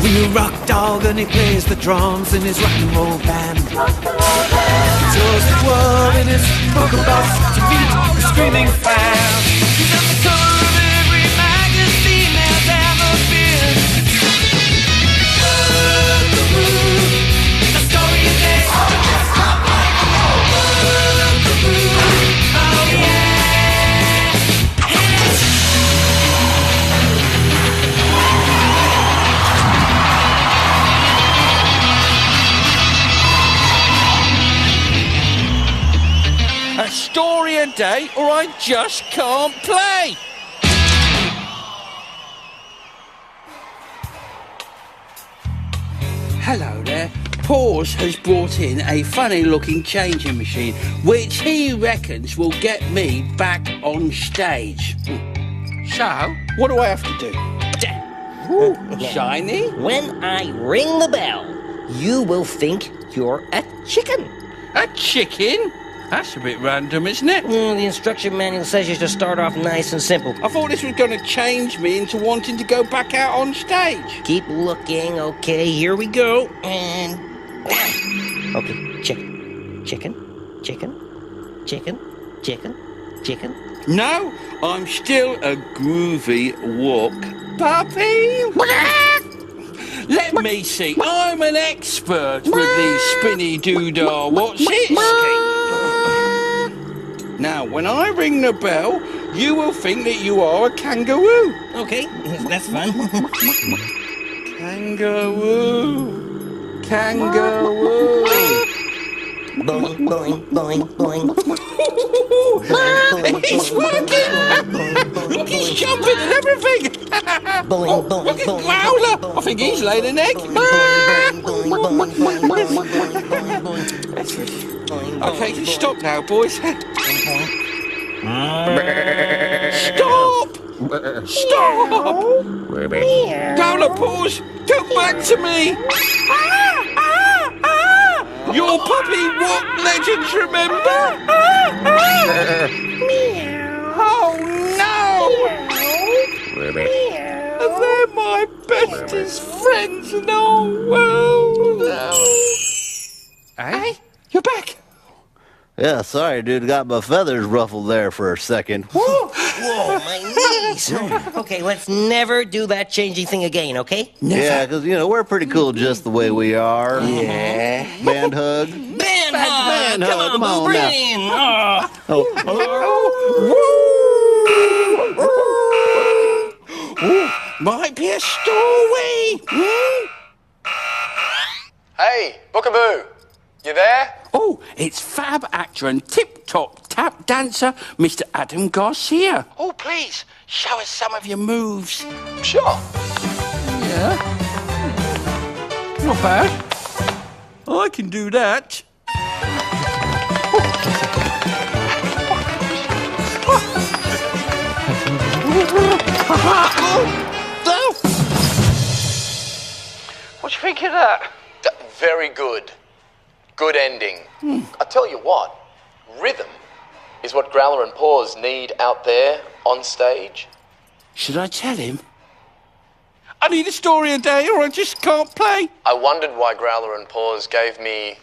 Wee rock dog and he plays the drums in his rock and roll band. He tours the world in his polka bus to meet the screaming fans. He's at the cover of every magazine there's ever been. Bookaboo, a story a day. Bookaboo, oh yeah. A story a day, or I just can't play. Hello there. Paws has brought in a funny-looking changing machine, which he reckons will get me back on stage. So, what do I have to do? Shiny? When I ring the bell, you will think you're a chicken. A chicken? That's a bit random, isn't it? The instruction manual says you should start off nice and simple. I thought this was going to change me into wanting to go back out on stage. Keep looking. Okay, here we go. And... okay, chicken. Chicken. Chicken. Chicken. Chicken. Chicken. No, I'm still a groovy walk puppy. Let me see. I'm an expert with these spinny doodah. What's it? Now, when I ring the bell, you will think that you are a kangaroo. Okay, that's fun. Kangaroo. Kangaroo. Boing, boing, boing, boing. It's working! Look, he's jumping and everything! Boing, boing, Look at boing, Growler! boing, I think he's laid an egg. Okay, stop now, boys. Stop! Stop! Growler, pause! Come back to me! Your puppy what legends remember? Oh no! They're my bestest friends in the whole world. Hey, you're back. Yeah, sorry, dude. Got my feathers ruffled there for a second. Whoa, my knees. Okay, let's never do that changing thing again, okay? Yeah, because, we're pretty cool just the way we are. Yeah. Band hug. Band hug! Come on, Boo, bring now. it in! Might be a story. Hey, Bookaboo, you there? Oh, it's fab actor and tip-top tap dancer, Mr. Adam Garcia. Oh, please, show us some of your moves. Sure. Yeah. Not bad. I can do that. What do you think of that? Very good. Good ending. I tell you what, rhythm is what Growler and Paws need out there on stage. Should I tell him? I need a story a day or I just can't play. I wondered why Growler and Paws gave me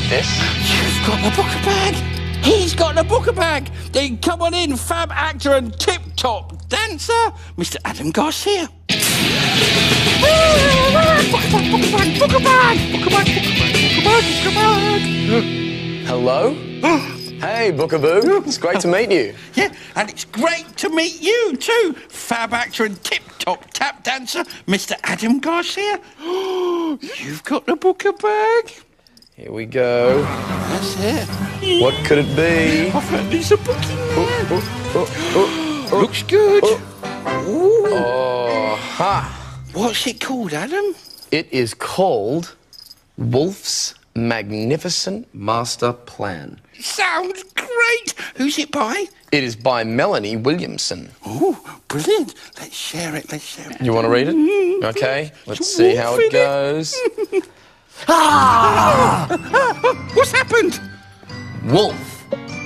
this. You've got the booker bag. He's got the booker bag. Then come on in, fab actor and tip-top dancer, Mr. Adam Garcia. Hello? Hey, Bookaboo. It's great to meet you. Yeah, and it's great to meet you too, fab actor and tip-top tap dancer, Mr. Adam Garcia. You've got the booker bag. Here we go. That's it. What could it be? I found it's a booking man. Looks good. Oh, ha. What's it called, Adam? It is called Wolf's Magnificent Master Plan. Sounds great. Who's it by? It is by Melanie Williamson. Oh, brilliant. Let's share it. You want to read it? Okay, let's see how it goes. What's happened? Wolf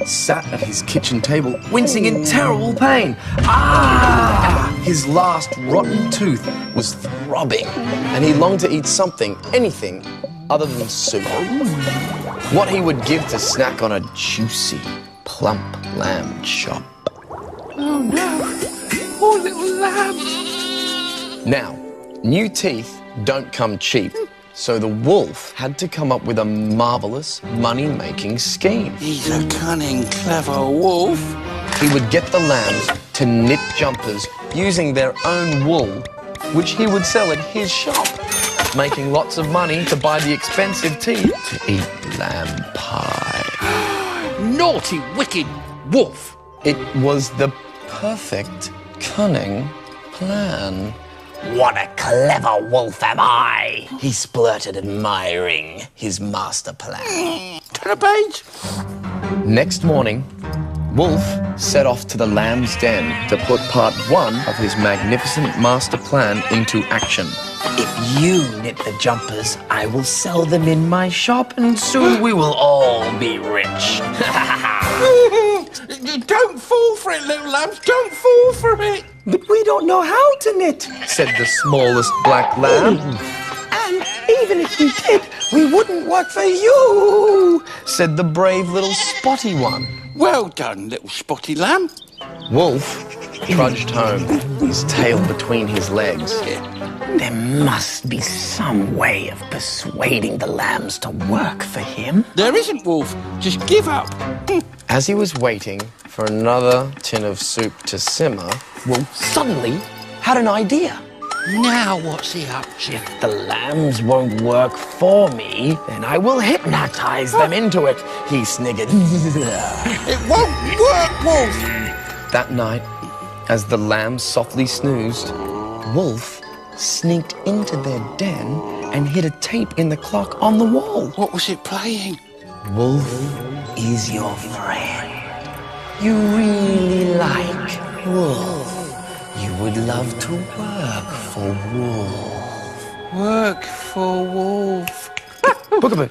sat at his kitchen table, wincing in terrible pain. Ah! His last rotten tooth was throbbing, and he longed to eat something, anything, other than soup. What he would give to snack on a juicy, plump lamb chop. Oh no, poor little lamb. Now, new teeth don't come cheap, so the wolf had to come up with a marvelous money-making scheme. He's a cunning, clever wolf. He would get the lambs to knit jumpers using their own wool, which he would sell at his shop, making lots of money to buy the expensive teeth to eat lamb pie. Naughty, wicked wolf. It was the perfect, cunning plan. What a clever wolf am I, he splurted, admiring his master plan. Turn a page. Next morning, Wolf set off to the lamb's den to put part one of his magnificent master plan into action. If you knit the jumpers, I will sell them in my shop, and soon we will all be rich. Don't fall for it, little lambs. Don't fall for it. But we don't know how to knit, said the smallest black lamb. and even if we did, we wouldn't work for you, said the brave little spotty one. Well done, little spotty lamb. Wolf trudged home, his tail between his legs. There must be some way of persuading the lambs to work for him. There isn't, Wolf. Just give up. As he was waiting for another tin of soup to simmer, Wolf suddenly had an idea. Now what's he up to? If the lambs won't work for me, then I will hypnotize them into it, he sniggered. It won't work, Wolf. That night, as the lambs softly snoozed, Wolf sneaked into their den and hid a tape in the clock on the wall. What was it playing? Wolf is your friend. You really like Wolf. You would love to work for Wolf. Work for Wolf. Bookaboo.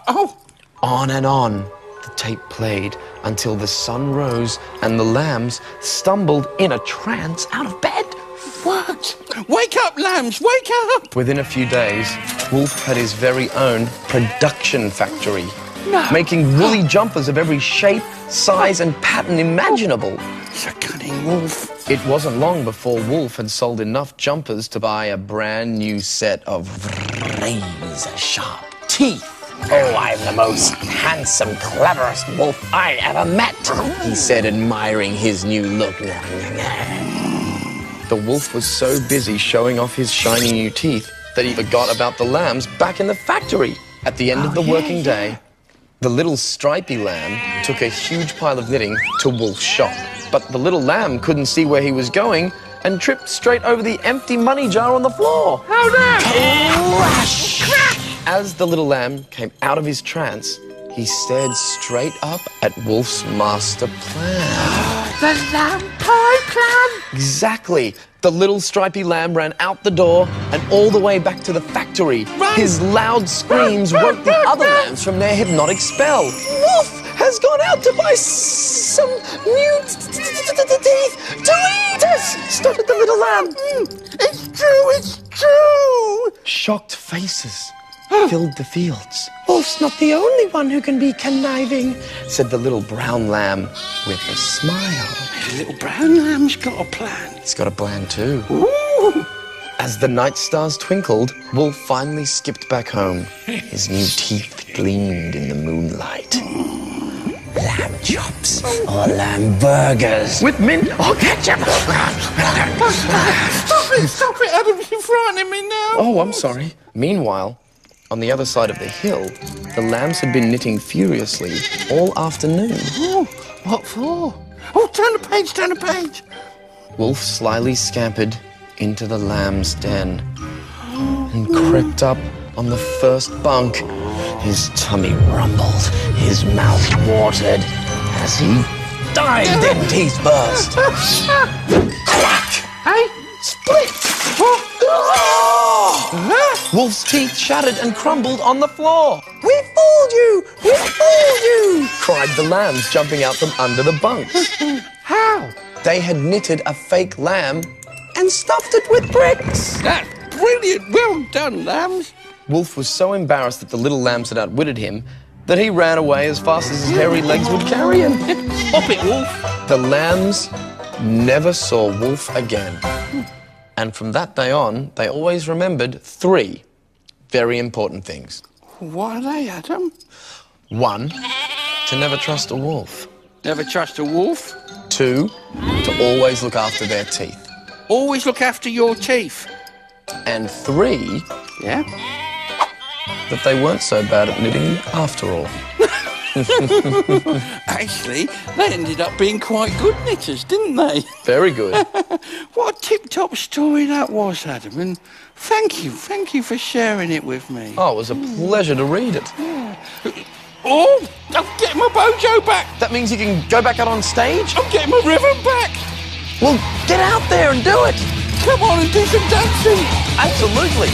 Oh. On and on, the tape played until the sun rose and the lambs stumbled in a trance out of bed. What? Wake up, lambs, wake up! Within a few days, Wolf had his very own production factory, making woolly jumpers of every shape, size, and pattern imaginable. He's a cunning wolf. It wasn't long before Wolf had sold enough jumpers to buy a brand new set of razor-sharp teeth. Oh, I'm the most handsome, cleverest wolf I ever met, he said, admiring his new look. The wolf was so busy showing off his shiny new teeth that he forgot about the lambs back in the factory. At the end of the working day, the little stripy lamb took a huge pile of knitting to Wolf's shop. But the little lamb couldn't see where he was going and tripped straight over the empty money jar on the floor. Oh no! Crash! Crash! As the little lamb came out of his trance, he stared straight up at Wolf's master plan. The lamb pie plan? Exactly. The little stripy lamb ran out the door and all the way back to the factory. Run! His loud screams woke the other lambs from their hypnotic spell. Wolf has gone out to buy some new teeth to eat us, stuttered the little lamb. It's true, it's true! Shocked faces filled the fields. Wolf's not the only one who can be conniving, said the little brown lamb with a smile. The little brown lamb's got a plan. He's got a plan too. Ooh! As the night stars twinkled, Wolf finally skipped back home. His new teeth gleamed in the moonlight. Lamb chops or lamb burgers With mint or ketchup. Stop it, Adam, you're frightening me now. Oh, I'm sorry. Meanwhile, on the other side of the hill, the lambs had been knitting furiously all afternoon. Oh, what for? Oh, turn the page, turn the page. Wolf slyly scampered into the lamb's den and crept up on the first bunk. His tummy rumbled, his mouth watered as he dived in, teeth burst. Crack! Hey? Split! Wolf's teeth shattered and crumbled on the floor. We fooled you! We fooled you! Cried the lambs, jumping out from under the bunks. How? They had knitted a fake lamb and stuffed it with bricks. That's brilliant. Well done, lambs. Wolf was so embarrassed that the little lambs had outwitted him that he ran away as fast as his hairy legs would carry him. Stop it, Wolf. The lambs never saw Wolf again. And from that day on, they always remembered 3 very important things. What are they, Adam? 1, to never trust a wolf. Never trust a wolf. 2, to always look after their teeth. Always look after your teeth. And 3, Yeah? that they weren't so bad at knitting after all. Actually, they ended up being quite good knitters, didn't they? Very good. What a tip-top story that was, Adam, and thank you for sharing it with me. Oh, it was a pleasure to read it. Oh, I'm getting my bojo back. That means you can go back out on stage? I'm getting my rhythm back. Well, get out there and do it. Come on and do some dancing. Absolutely.